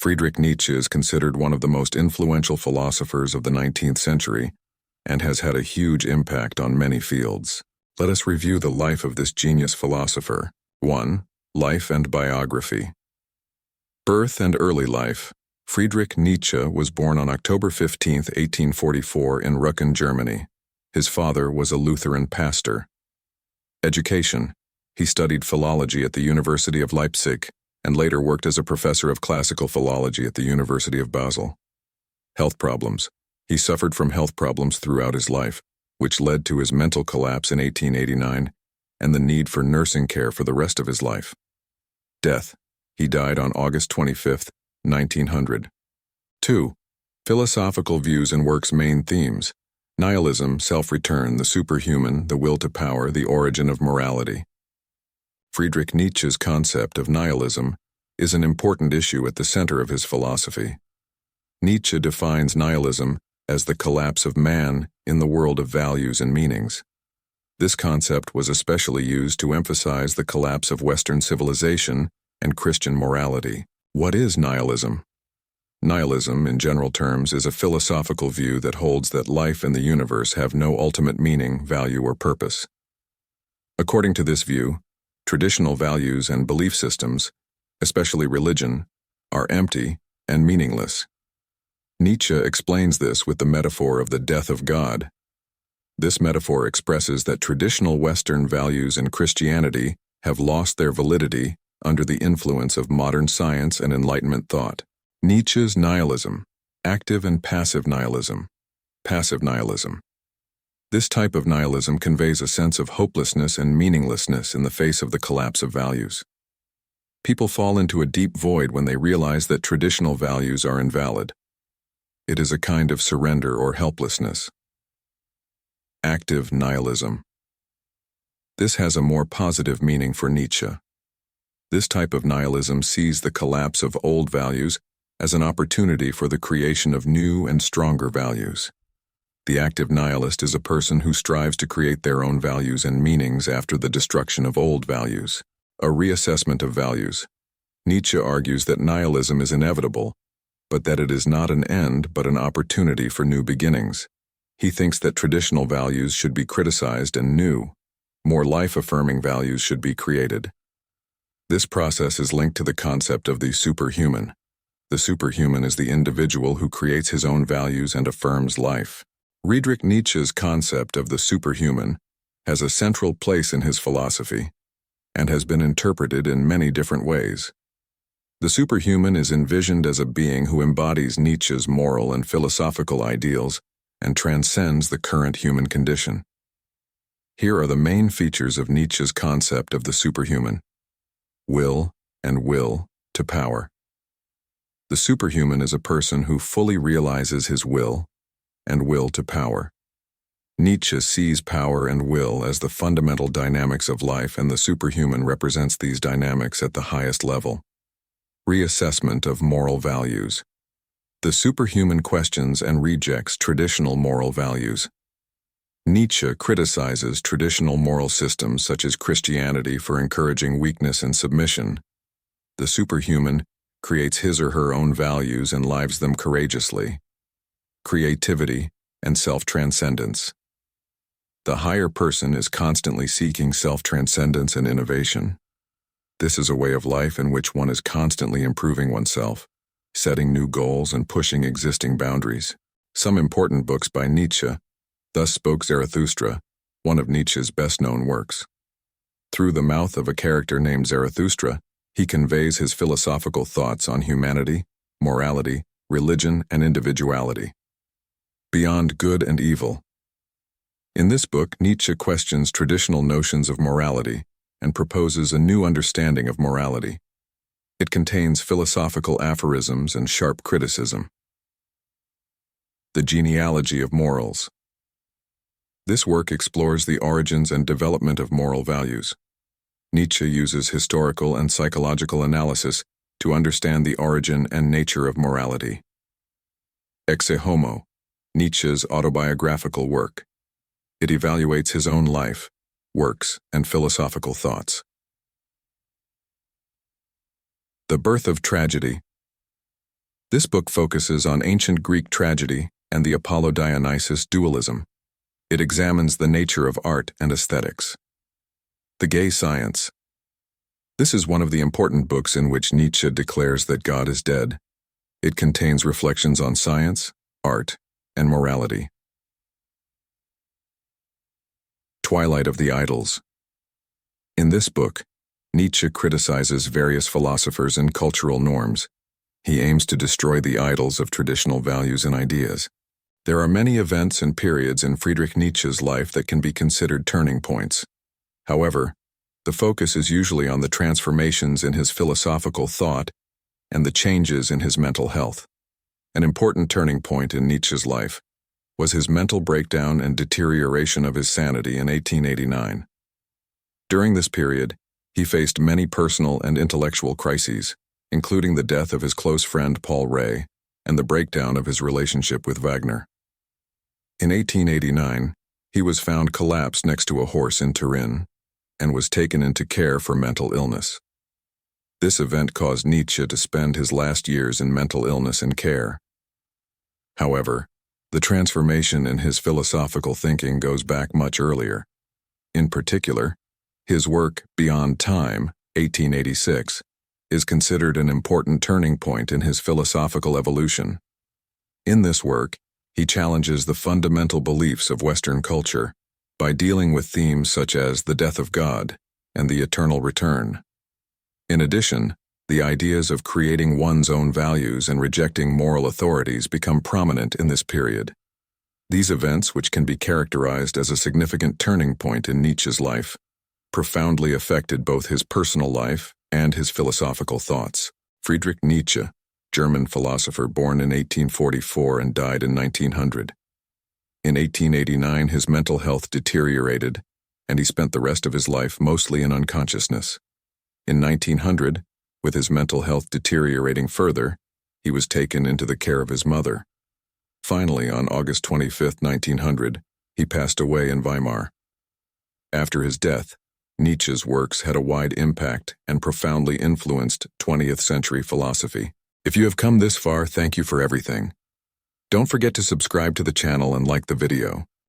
Friedrich Nietzsche is considered one of the most influential philosophers of the 19th century and has had a huge impact on many fields. Let us review the life of this genius philosopher. 1. Life and biography. Birth and early life. Friedrich Nietzsche was born on October 15, 1844 in Rücken, Germany. His father was a Lutheran pastor. Education. He studied philology at the University of Leipzig and later worked as a professor of classical philology at the University of Basel. Health problems. He suffered from health problems throughout his life, which led to his mental collapse in 1889 and the need for nursing care for the rest of his life. Death. He died on August 25, 1900. 2. Philosophical views and works. Main themes: nihilism, self-return, the superhuman, the will to power, the origin of morality. Friedrich Nietzsche's concept of nihilism is an important issue at the center of his philosophy. Nietzsche defines nihilism as the collapse of man in the world of values and meanings. This concept was especially used to emphasize the collapse of Western civilization and Christian morality. What is nihilism? Nihilism, in general terms, is a philosophical view that holds that life and the universe have no ultimate meaning, value, or purpose. According to this view, traditional values and belief systems, especially religion, are empty and meaningless. Nietzsche explains this with the metaphor of the death of God. This metaphor expresses that traditional Western values and Christianity have lost their validity under the influence of modern science and Enlightenment thought. Nietzsche's nihilism. Active and passive nihilism. Passive nihilism. This type of nihilism conveys a sense of hopelessness and meaninglessness in the face of the collapse of values. People fall into a deep void when they realize that traditional values are invalid. It is a kind of surrender or helplessness. Active nihilism. This has a more positive meaning for Nietzsche. This type of nihilism sees the collapse of old values as an opportunity for the creation of new and stronger values. The active nihilist is a person who strives to create their own values and meanings after the destruction of old values. A reassessment of values. Nietzsche argues that nihilism is inevitable, but that it is not an end but an opportunity for new beginnings. He thinks that traditional values should be criticized and new, more life-affirming values should be created. This process is linked to the concept of the superhuman. The superhuman is the individual who creates his own values and affirms life. Friedrich Nietzsche's concept of the superhuman has a central place in his philosophy and has been interpreted in many different ways. The superhuman is envisioned as a being who embodies Nietzsche's moral and philosophical ideals and transcends the current human condition. Here are the main features of Nietzsche's concept of the superhuman. Will and will to power. The superhuman is a person who fully realizes his will and will to power. Nietzsche sees power and will as the fundamental dynamics of life, and the superhuman represents these dynamics at the highest level. Reassessment of moral values. The superhuman questions and rejects traditional moral values. Nietzsche criticizes traditional moral systems such as Christianity for encouraging weakness and submission. The superhuman creates his or her own values and lives them courageously. Creativity and self-transcendence. The higher person is constantly seeking self-transcendence and innovation. This is a way of life in which one is constantly improving oneself, setting new goals and pushing existing boundaries. Some important books by Nietzsche. Thus Spoke Zarathustra, one of Nietzsche's best-known works. Through the mouth of a character named Zarathustra, he conveys his philosophical thoughts on humanity, morality, religion, and individuality. Beyond Good and Evil. In this book, Nietzsche questions traditional notions of morality and proposes a new understanding of morality. It contains philosophical aphorisms and sharp criticism. The Genealogy of Morals. This work explores the origins and development of moral values. Nietzsche uses historical and psychological analysis to understand the origin and nature of morality. Exe Homo, Nietzsche's autobiographical work. It evaluates his own life, works, and philosophical thoughts. The Birth of Tragedy. This book focuses on ancient Greek tragedy and the Apollo-Dionysus dualism. It examines the nature of art and aesthetics. The Gay Science. This is one of the important books in which Nietzsche declares that God is dead. It contains reflections on science, art, and morality. Twilight of the Idols. In this book, Nietzsche criticizes various philosophers and cultural norms. He aims to destroy the idols of traditional values and ideas. There are many events and periods in Friedrich Nietzsche's life that can be considered turning points. However, the focus is usually on the transformations in his philosophical thought and the changes in his mental health. An important turning point in Nietzsche's life was his mental breakdown and deterioration of his sanity in 1889. During this period, he faced many personal and intellectual crises, including the death of his close friend Paul Ray and the breakdown of his relationship with Wagner. In 1889, he was found collapsed next to a horse in Turin and was taken into care for mental illness. This event caused Nietzsche to spend his last years in mental illness and care. However, the transformation in his philosophical thinking goes back much earlier. In particular, his work Beyond Time, 1886, is considered an important turning point in his philosophical evolution. In this work, he challenges the fundamental beliefs of Western culture by dealing with themes such as the death of God and the eternal return. In addition, the ideas of creating one's own values and rejecting moral authorities become prominent in this period. These events, which can be characterized as a significant turning point in Nietzsche's life, profoundly affected both his personal life and his philosophical thoughts. Friedrich Nietzsche, German philosopher born in 1844 and died in 1900. In 1889, his mental health deteriorated, and he spent the rest of his life mostly in unconsciousness. In 1900, with his mental health deteriorating further, he was taken into the care of his mother. Finally, on August 25, 1900, he passed away in Weimar. After his death, Nietzsche's works had a wide impact and profoundly influenced 20th century philosophy. If you have come this far, thank you for everything. Don't forget to subscribe to the channel and like the video.